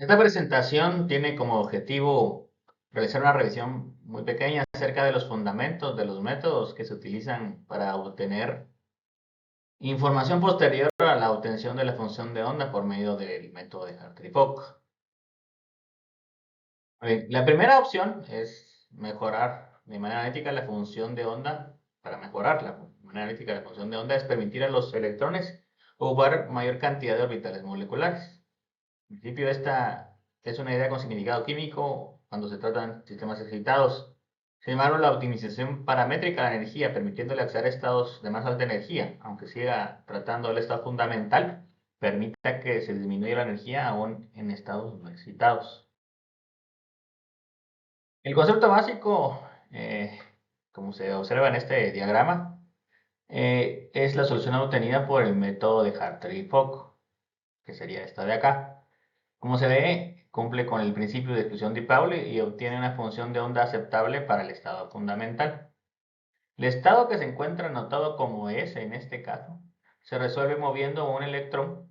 Esta presentación tiene como objetivo realizar una revisión muy pequeña acerca de los fundamentos de los métodos que se utilizan para obtener información posterior a la obtención de la función de onda por medio del método de Hartree-Fock. La primera opción es mejorar de manera analítica la función de onda. Para mejorarla de manera analítica la función de onda es permitir a los electrones ocupar mayor cantidad de orbitales moleculares. En principio, esta es una idea con significado químico cuando se tratan sistemas excitados. Sin embargo, la optimización paramétrica de la energía, permitiéndole acceder a estados de más alta energía, aunque siga tratando el estado fundamental, permita que se disminuya la energía aún en estados no excitados. El concepto básico, como se observa en este diagrama, es la solución obtenida por el método de Hartree-Fock, que sería esta de acá. Como se ve, cumple con el principio de exclusión de Pauli y obtiene una función de onda aceptable para el estado fundamental. El estado que se encuentra anotado como S en este caso se resuelve moviendo un electrón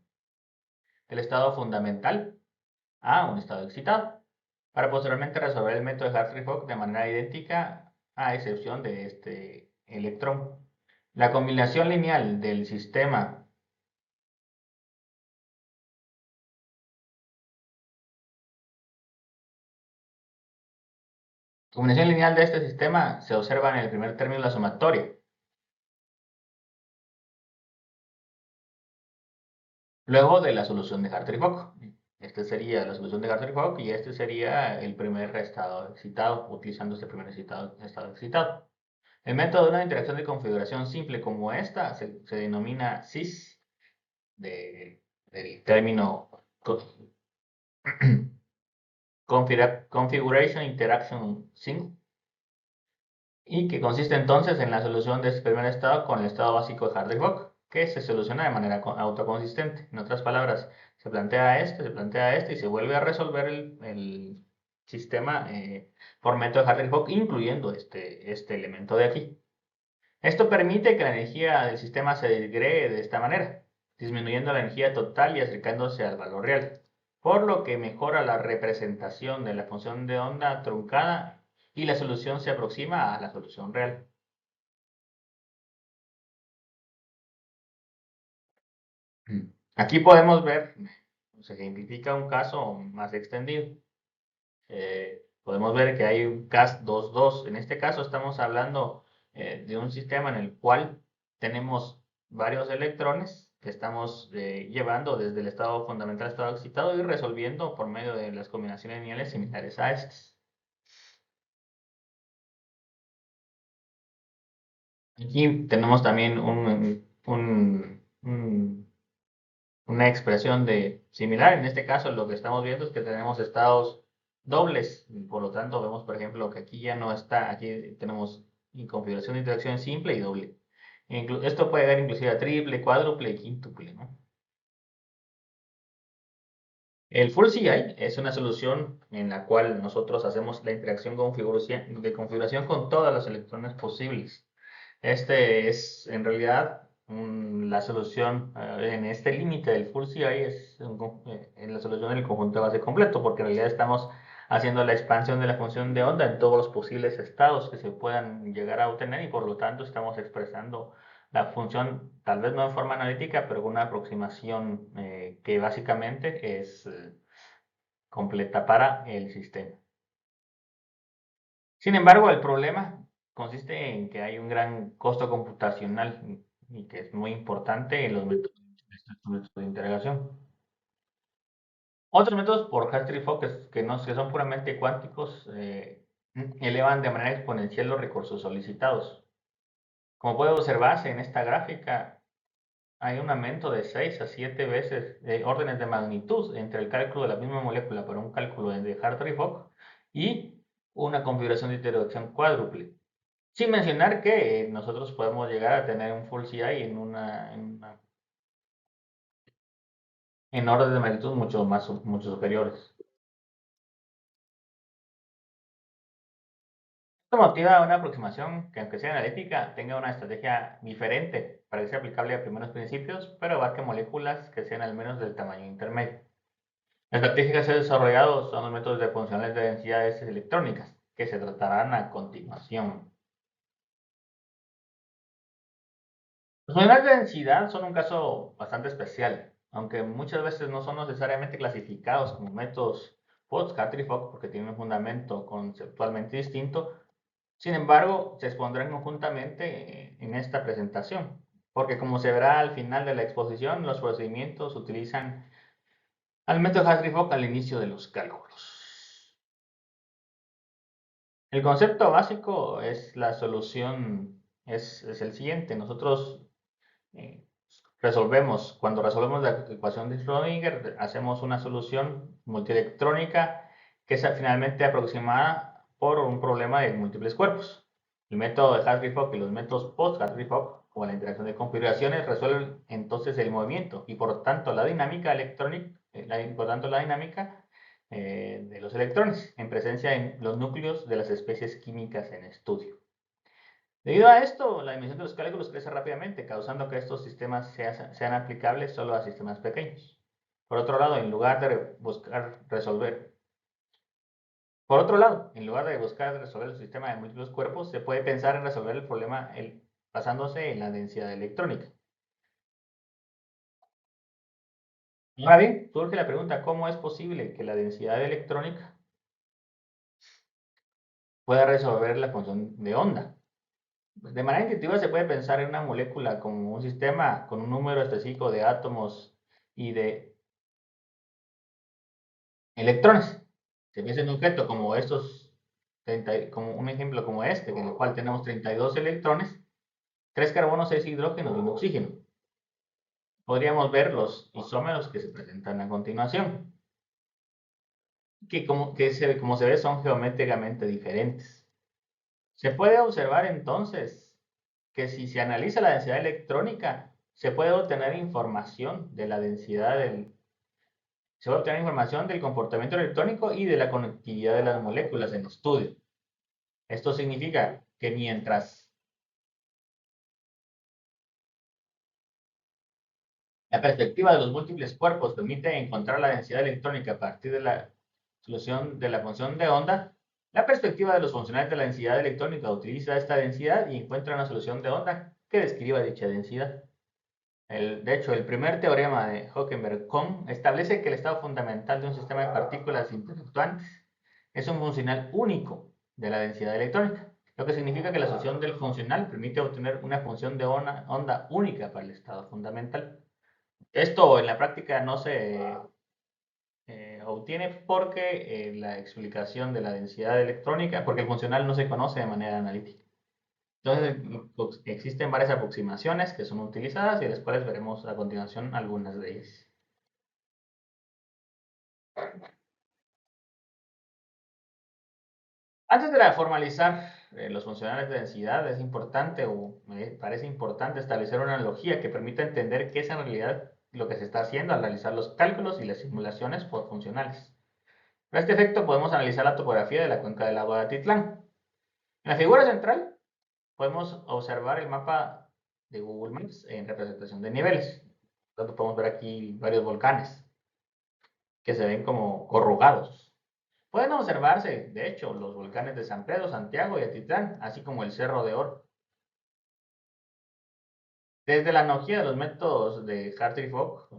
del estado fundamental a un estado excitado, para posteriormente resolver el método de Hartree-Fock de manera idéntica a excepción de este electrón. La combinación lineal del sistema combinación lineal de este sistema se observa en el primer término de la sumatoria. Luego de la solución de Hartree-Fock. Esta sería la solución de Hartree-Fock y este sería el primer estado excitado, utilizando este primer estado excitado. El método de una interacción de configuración simple como esta se denomina CIS, del término Configuration Interaction Sync, y que consiste entonces en la solución de este primer estado con el estado básico de Hartree-Fock, que se soluciona de manera autoconsistente. En otras palabras, se plantea este y se vuelve a resolver el sistema por método de Hartree-Fock, incluyendo este elemento de aquí. Esto permite que la energía del sistema se disgregue de esta manera, disminuyendo la energía total y acercándose al valor real, por lo que mejora la representación de la función de onda truncada y la solución se aproxima a la solución real. Aquí podemos ver, se ejemplifica un caso más extendido. Podemos ver que hay un CAS 2,2. En este caso estamos hablando de un sistema en el cual tenemos varios electrones que estamos llevando desde el estado fundamental al estado excitado y resolviendo por medio de las combinaciones lineales similares a estas. Aquí tenemos también una expresión similar. En este caso lo que estamos viendo es que tenemos estados dobles. Por lo tanto, vemos, por ejemplo, que aquí ya no está, aquí tenemos configuración de interacción simple y doble. Esto puede dar inclusive a triple, cuádruple y quíntuple, ¿no? El Full CI es una solución en la cual nosotros hacemos la interacción de configuración con todos los electrones posibles. Este es en realidad la solución en este límite del Full CI es en la solución del conjunto de base completo, porque en realidad estamos haciendo la expansión de la función de onda en todos los posibles estados que se puedan llegar a obtener y por lo tanto estamos expresando la función, tal vez no de forma analítica, pero con una aproximación que básicamente es completa para el sistema. Sin embargo, el problema consiste en que hay un gran costo computacional y que es muy importante en los métodos de integración. Otros métodos por Hartree-Fock que son puramente cuánticos elevan de manera exponencial los recursos solicitados. Como puede observarse en esta gráfica, hay un aumento de 6 a 7 veces órdenes de magnitud entre el cálculo de la misma molécula para un cálculo de Hartree-Fock y una configuración de interacción cuádruple. Sin mencionar que nosotros podemos llegar a tener un full CI en órdenes de magnitud mucho superiores. Esto motiva una aproximación que, aunque sea analítica, tenga una estrategia diferente para que sea aplicable a primeros principios, pero abarque moléculas que sean al menos del tamaño intermedio. Las estrategias que se han desarrollado son los métodos de funcionales de densidades electrónicas, que se tratarán a continuación. Los funcionales de densidad son un caso bastante especial, aunque muchas veces no son necesariamente clasificados como métodos post-Hartree-Fock porque tienen un fundamento conceptualmente distinto. Sin embargo, se expondrán conjuntamente en esta presentación, porque como se verá al final de la exposición, los procedimientos utilizan al método Hartree-Fock al inicio de los cálculos. El concepto básico es la solución, es el siguiente. Nosotros eh, cuando resolvemos la ecuación de Schrödinger, hacemos una solución multielectrónica que es finalmente aproximada por un problema de múltiples cuerpos. El método de Hartree-Fock y los métodos post-Hartree-Fock, o la interacción de configuraciones, resuelven entonces el movimiento y por tanto la dinámica electrónica, de los electrones en presencia en los núcleos de las especies químicas en estudio. Debido a esto, la dimensión de los cálculos crece rápidamente, causando que estos sistemas sean aplicables solo a sistemas pequeños. Por otro lado, en lugar de buscar resolver el sistema de múltiples cuerpos, se puede pensar en resolver el problema basándose en la densidad electrónica. Ahora bien, surge la pregunta, ¿cómo es posible que la densidad electrónica pueda resolver la función de onda? De manera intuitiva se puede pensar en una molécula como un sistema con un número específico de átomos y de electrones. Se piensa en un objeto como como un ejemplo como este, en el cual tenemos 32 electrones, 3 carbonos, 6 hidrógenos y un oxígeno. Podríamos ver los isómeros que se presentan a continuación, como se ve son geométricamente diferentes. Se puede observar entonces que si se analiza la densidad electrónica, se puede obtener información de la densidad se puede obtener información del comportamiento electrónico y de la conectividad de las moléculas en estudio. Esto significa que mientras la perspectiva de los múltiples cuerpos permite encontrar la densidad electrónica a partir de la solución de la función de onda, la perspectiva de los funcionales de la densidad electrónica utiliza esta densidad y encuentra una solución de onda que describa dicha densidad. De hecho, el primer teorema de Hockenberg-Kohn establece que el estado fundamental de un sistema de partículas interactuantes es un funcional único de la densidad electrónica, lo que significa que la solución del funcional permite obtener una función de onda única para el estado fundamental. Esto en la práctica no se obtiene porque la explicación de la densidad electrónica, porque el funcional no se conoce de manera analítica. Entonces, pues, existen varias aproximaciones que son utilizadas y de las cuales veremos a continuación algunas de ellas. Antes de formalizar los funcionales de densidad, es importante o me parece importante establecer una analogía que permita entender qué es en realidad lo que se está haciendo al realizar los cálculos y las simulaciones por funcionales. Para este efecto podemos analizar la topografía de la cuenca del lago de Atitlán. En la figura central podemos observar el mapa de Google Maps en representación de niveles. Entonces podemos ver aquí varios volcanes que se ven como corrugados. Pueden observarse, de hecho, los volcanes de San Pedro, Santiago y Atitlán, así como el Cerro de Oro. Desde la analogía de los métodos de Hartree-Fock,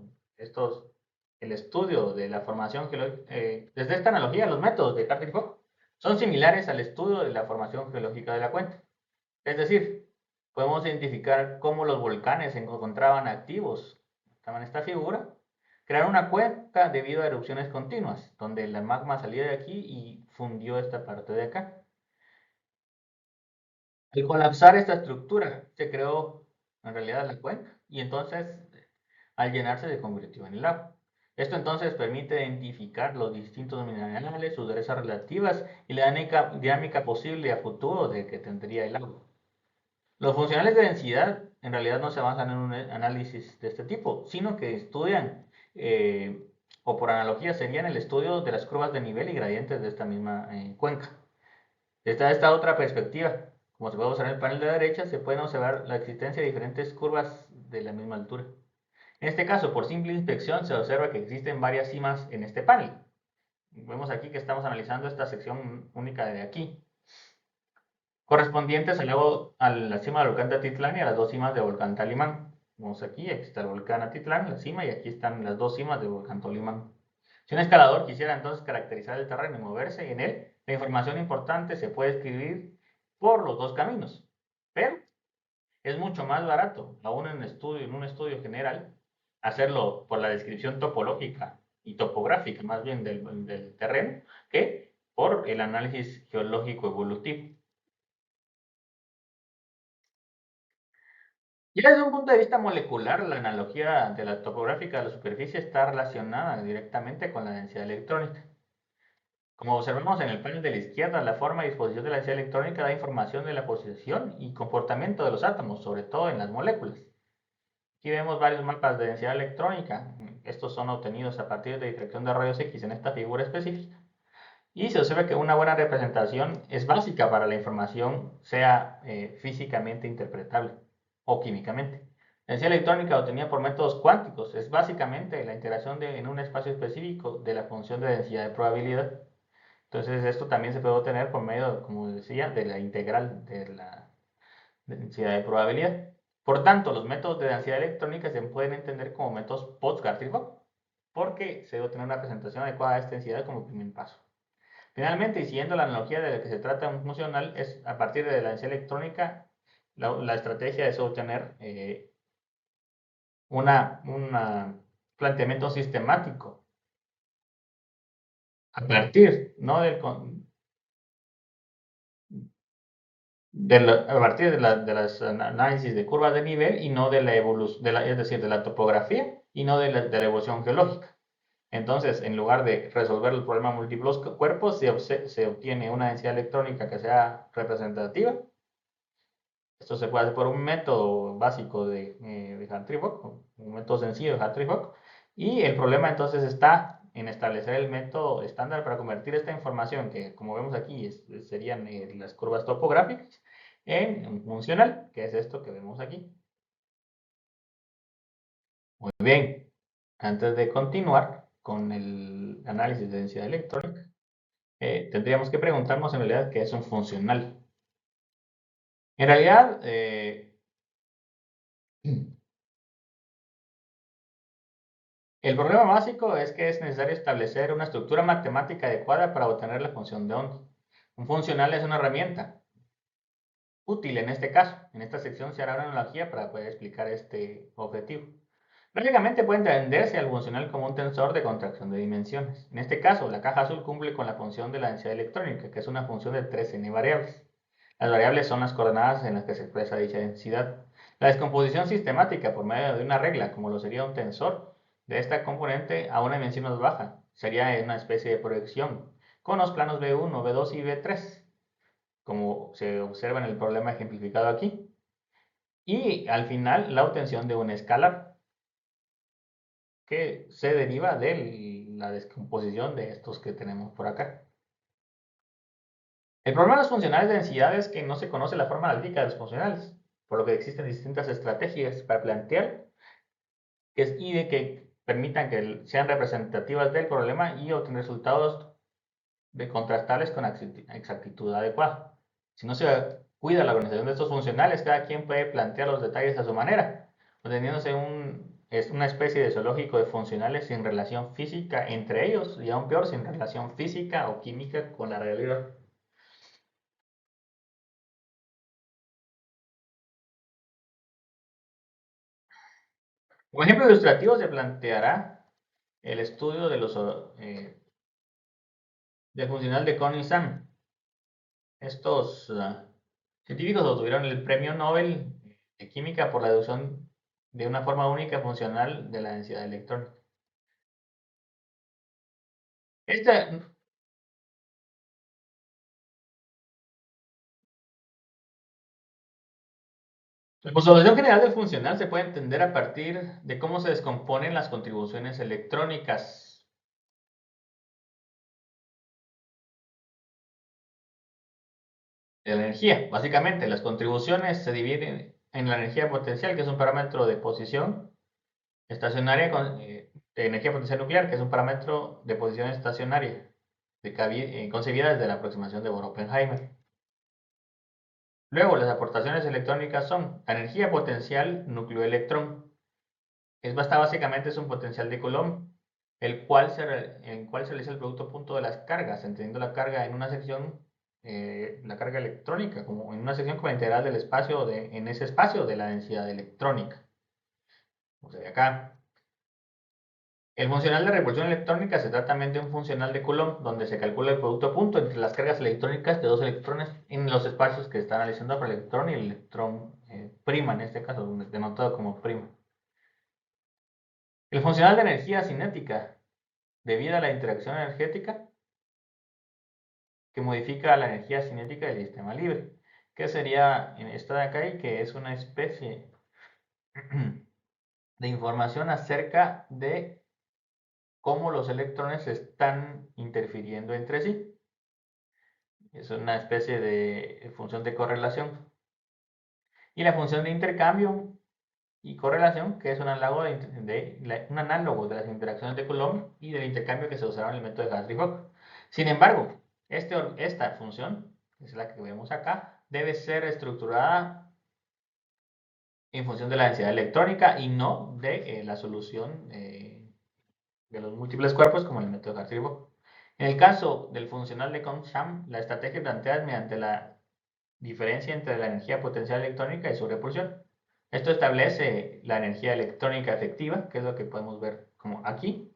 el estudio de la formación geológica, desde esta analogía, los métodos de Hartree-Fock son similares al estudio de la formación geológica de la cuenca. Es decir, podemos identificar cómo los volcanes se encontraban activos, estaban en esta figura, crear una cuenca debido a erupciones continuas, donde el magma salía de aquí y fundió esta parte de acá. Al colapsar esta estructura, se creó en realidad la cuenca y entonces al llenarse se convirtió en el lago. Esto entonces permite identificar los distintos minerales, sus durezas relativas y la dinámica posible a futuro de que tendría el agua. Los funcionales de densidad en realidad no se basan en un análisis de este tipo, sino que estudian, o por analogía serían el estudio de las curvas de nivel y gradientes de esta misma cuenca. Desde esta otra perspectiva, como se puede observar en el panel de la derecha, se pueden observar la existencia de diferentes curvas de la misma altura. En este caso, por simple inspección, se observa que existen varias cimas en este panel. Vemos aquí que estamos analizando esta sección única de aquí, correspondientes a la cima del volcán de Atitlán y a las dos cimas del volcán Talimán. Vemos aquí está el volcán Atitlán, la cima, y aquí están las dos cimas del volcán Tolimán. Si un escalador quisiera entonces caracterizar el terreno y moverse en él, la información importante se puede escribir por los dos caminos, pero es mucho más barato, aún en un estudio general, hacerlo por la descripción topológica y topográfica, más bien del terreno, que por el análisis geológico evolutivo. Ya desde un punto de vista molecular, la analogía de la topográfica de la superficie está relacionada directamente con la densidad electrónica. Como observamos en el panel de la izquierda, la forma y disposición de la densidad electrónica da información de la posición y comportamiento de los átomos, sobre todo en las moléculas. Aquí vemos varios mapas de densidad electrónica. Estos son obtenidos a partir de difracción de rayos X en esta figura específica. Y se observa que una buena representación es básica para la información sea físicamente interpretable o químicamente. La densidad electrónica obtenida por métodos cuánticos es básicamente la integración en un espacio específico de la función de densidad de probabilidad. Entonces esto también se puede obtener por medio, como decía, de la integral de la densidad de probabilidad. Por tanto, los métodos de densidad electrónica se pueden entender como métodos post-Gartrip-Fock, porque se debe obtener una representación adecuada de esta densidad como primer paso. Finalmente, y siguiendo la analogía de la que se trata un funcional, es a partir de la densidad electrónica, la estrategia es obtener un planteamiento sistemático a partir, no a partir de las análisis de curvas de nivel y no de la evolución, es decir, de la topografía y no de la evolución geológica. Entonces, en lugar de resolver el problema múltiples cuerpos, se obtiene una densidad electrónica que sea representativa. Esto se puede hacer por un método básico de Hartree-Fock, un método sencillo de Hartree-Fock. Y el problema entonces está en establecer el método estándar para convertir esta información, que como vemos aquí serían las curvas topográficas, en un funcional, que es esto que vemos aquí. Muy bien, antes de continuar con el análisis de densidad electrónica, tendríamos que preguntarnos en realidad qué es un funcional. En realidad, el problema básico es que es necesario establecer una estructura matemática adecuada para obtener la función de onda. Un funcional es una herramienta útil en este caso. En esta sección se hará una analogía para poder explicar este objetivo. Prácticamente puede entenderse al funcional como un tensor de contracción de dimensiones. En este caso, la caja azul cumple con la función de la densidad electrónica, que es una función de 3n variables. Las variables son las coordenadas en las que se expresa dicha densidad. La descomposición sistemática por medio de una regla, como lo sería un tensor, de esta componente a una dimensión más baja, sería una especie de proyección, con los planos B1, B2 y B3, como se observa en el problema ejemplificado aquí. Y al final, la obtención de un escalar, que se deriva de la descomposición de estos que tenemos por acá. El problema de las funcionales de densidad es que no se conoce la forma analítica de los funcionales, por lo que existen distintas estrategias para plantear y de que permitan que sean representativas del problema y obtener resultados de contrastables con exactitud adecuada. Si no se cuida la organización de estos funcionales, cada quien puede plantear los detalles a su manera, obteniéndose una especie de zoológico de funcionales sin relación física entre ellos y aún peor sin relación física o química con la realidad. Como ejemplo ilustrativo se planteará el estudio del funcional de Conn y Sam. Estos científicos obtuvieron el premio Nobel de Química por la deducción de una forma única funcional de la densidad electrónica. Esta, la consolidación general del funcional se puede entender a partir de cómo se descomponen las contribuciones electrónicas. De la energía. Básicamente, las contribuciones se dividen en la energía potencial, que es un parámetro de posición, estacionaria de energía potencial nuclear, que es un parámetro de posición estacionaria concebida desde la aproximación de Bohr-Oppenheimer. Luego, las aportaciones electrónicas son la energía potencial núcleo-electrón. Básicamente es un potencial de Coulomb, en el cual se realiza el producto punto de las cargas, entendiendo la carga en una sección, la carga electrónica, como en una sección como la integral del espacio, en ese espacio de la densidad electrónica. O sea, acá. El funcional de repulsión electrónica se trata también de un funcional de Coulomb, donde se calcula el producto punto entre las cargas electrónicas de dos electrones en los espacios que están analizando por el electrón y el electrón prima, en este caso, denotado como prima. El funcional de energía cinética, debido a la interacción energética, que modifica la energía cinética del sistema libre, que sería esta de acá y que es una especie de información acerca de cómo los electrones están interfiriendo entre sí. Es una especie de función de correlación. Y la función de intercambio y correlación, que es un análogo de las interacciones de Coulomb y del intercambio que se usaron en el método de Hartree-Fock. Sin embargo, esta función, que es la que vemos acá, debe ser estructurada en función de la densidad electrónica y no de la solución de los múltiples cuerpos como en el método de Hartree-Fock. En el caso del funcional de Kohn-Sham, la estrategia planteada es mediante la diferencia entre la energía potencial electrónica y su repulsión. Esto establece la energía electrónica efectiva, que es lo que podemos ver como aquí,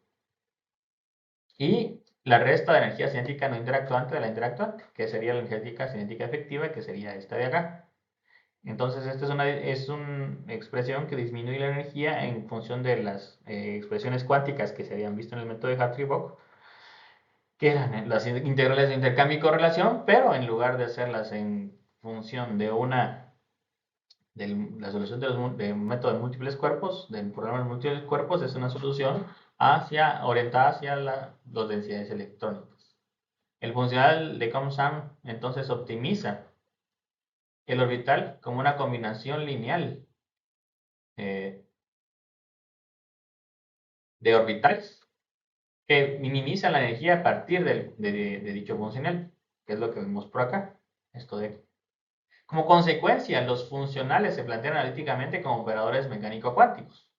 y la resta de energía cinética no interactuante de la interactuante, que sería la energía cinética efectiva, que sería esta de acá. Entonces, esta es una expresión que disminuye la energía en función de las expresiones cuánticas que se habían visto en el método de Hartree-Fock, que eran las integrales de intercambio y correlación, pero en lugar de hacerlas en función de la solución de método de múltiples cuerpos, del problema de múltiples cuerpos, es una solución orientada hacia las densidades electrónicas. El funcional de Kohn-Sham entonces optimiza el orbital como una combinación lineal eh, de orbitales que minimiza la energía a partir de dicho funcional, que es lo que vemos por acá. Esto de Como consecuencia, los funcionales se plantean analíticamente como operadores mecánico-cuánticos.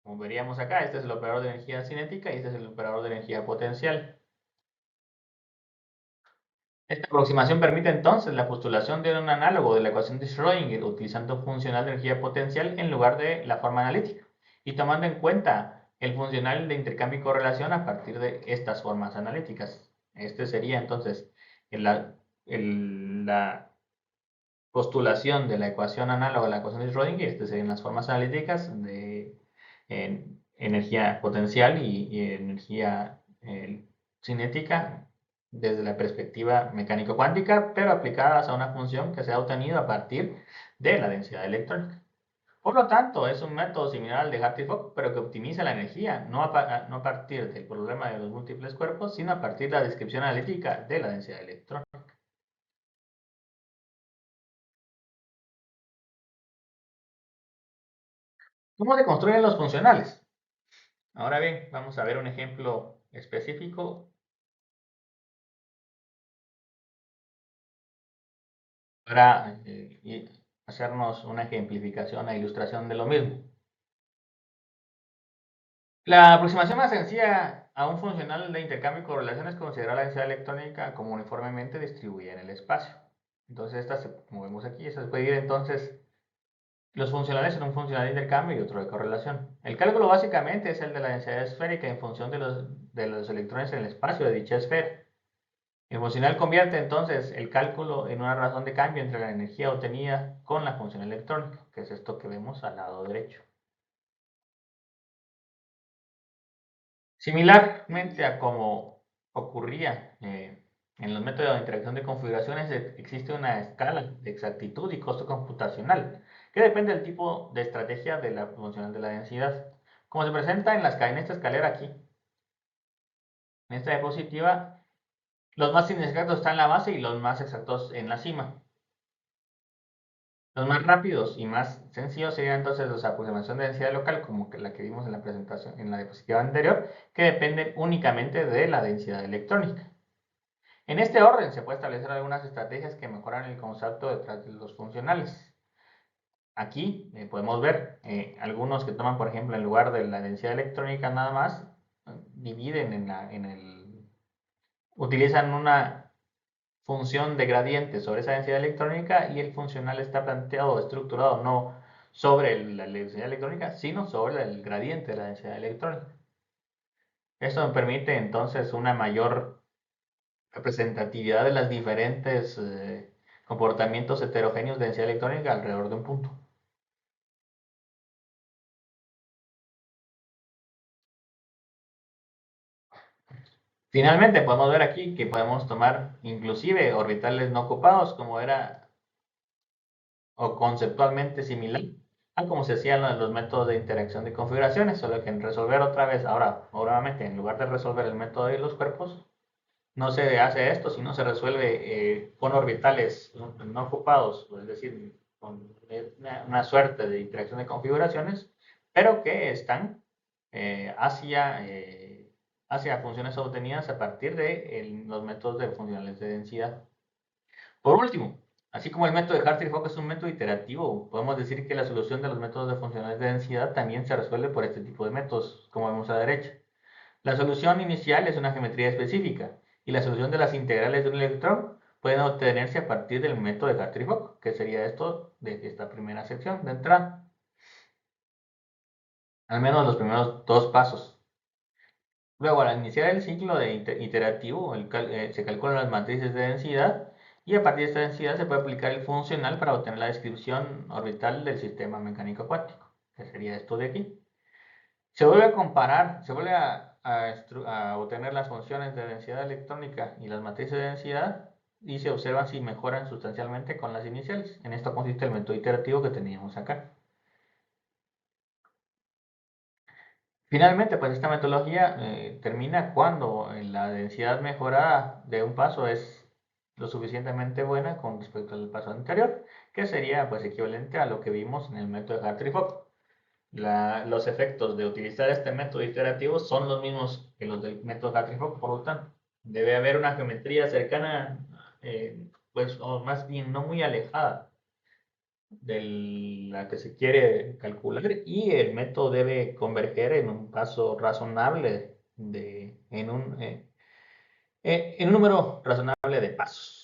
Como veríamos acá, este es el operador de energía cinética y este es el operador de energía potencial. Esta aproximación permite entonces la postulación de un análogo de la ecuación de Schrödinger utilizando un funcional de energía potencial en lugar de la forma analítica y tomando en cuenta el funcional de intercambio y correlación a partir de estas formas analíticas. Este sería entonces la postulación de la ecuación análoga a la ecuación de Schrödinger. Estas serían las formas analíticas de energía potencial y energía cinética desde la perspectiva mecánico-cuántica, pero aplicadas a una función que se ha obtenido a partir de la densidad electrónica. Por lo tanto, es un método similar al de Hartree-Fock, pero que optimiza la energía, no a partir del problema de los múltiples cuerpos, sino a partir de la descripción analítica de la densidad electrónica. ¿Cómo se construyen los funcionales? Ahora bien, vamos a ver un ejemplo específico para hacernos una ejemplificación e ilustración de lo mismo. La aproximación más sencilla a un funcional de intercambio y correlación es considerar la densidad electrónica como uniformemente distribuida en el espacio. Entonces, como vemos aquí, se puede dividir entonces los funcionales en un funcional de intercambio y otro de correlación. El cálculo básicamente es el de la densidad esférica en función de los electrones en el espacio de dicha esfera. El funcional convierte entonces el cálculo en una razón de cambio entre la energía obtenida con la función electrónica, que es esto que vemos al lado derecho. Similarmente a como ocurría en los métodos de interacción de configuraciones, existe una escala de exactitud y costo computacional, que depende del tipo de estrategia de la funcional de la densidad. Como se presenta en esta escalera aquí, en esta diapositiva, los más inexactos están en la base y los más exactos en la cima. Los más rápidos y más sencillos serían entonces los aproximación de densidad local, como que la que vimos en la presentación, en la diapositiva anterior, que dependen únicamente de la densidad electrónica. En este orden se puede establecer algunas estrategias que mejoran el concepto detrás de los funcionales. Aquí podemos ver algunos que toman, por ejemplo, en lugar de la densidad electrónica nada más, dividen utilizan una función de gradiente sobre esa densidad electrónica y el funcional está planteado, estructurado no sobre la densidad electrónica, sino sobre el gradiente de la densidad electrónica. Esto permite entonces una mayor representatividad de los diferentes comportamientos heterogéneos de densidad electrónica alrededor de un punto. Finalmente, podemos ver aquí que podemos tomar inclusive orbitales no ocupados, como era o conceptualmente similar a como se hacían los métodos de interacción de configuraciones, solo que en resolver otra vez, ahora, nuevamente, en lugar de resolver el método de los cuerpos, no se hace esto, sino se resuelve con orbitales no ocupados, es decir, con una suerte de interacción de configuraciones, pero que están hacia funciones obtenidas a partir de los métodos de funcionales de densidad. Por último, así como el método de Hartree-Fock es un método iterativo, podemos decir que la solución de los métodos de funcionales de densidad también se resuelve por este tipo de métodos, como vemos a la derecha. La solución inicial es una geometría específica y la solución de las integrales de un electrón pueden obtenerse a partir del método de Hartree-Fock, que sería esto de esta primera sección de entrada. Al menos los primeros dos pasos. Luego, al iniciar el ciclo de iterativo, se calculan las matrices de densidad y a partir de esta densidad se puede aplicar el funcional para obtener la descripción orbital del sistema mecánico cuántico, que sería esto de aquí. Se vuelve a comparar, se vuelve a obtener las funciones de densidad electrónica y las matrices de densidad y se observan si mejoran sustancialmente con las iniciales. En esto consiste el método iterativo que teníamos acá. Finalmente, pues esta metodología termina cuando la densidad mejorada de un paso es lo suficientemente buena con respecto al paso anterior, que sería pues equivalente a lo que vimos en el método de Hartree-Fock. Los efectos de utilizar este método iterativo son los mismos que los del método Hartree-Fock, por lo tanto, debe haber una geometría cercana, pues, o más bien no muy alejada de la que se quiere calcular y el método debe converger en un paso razonable, en un número razonable de pasos.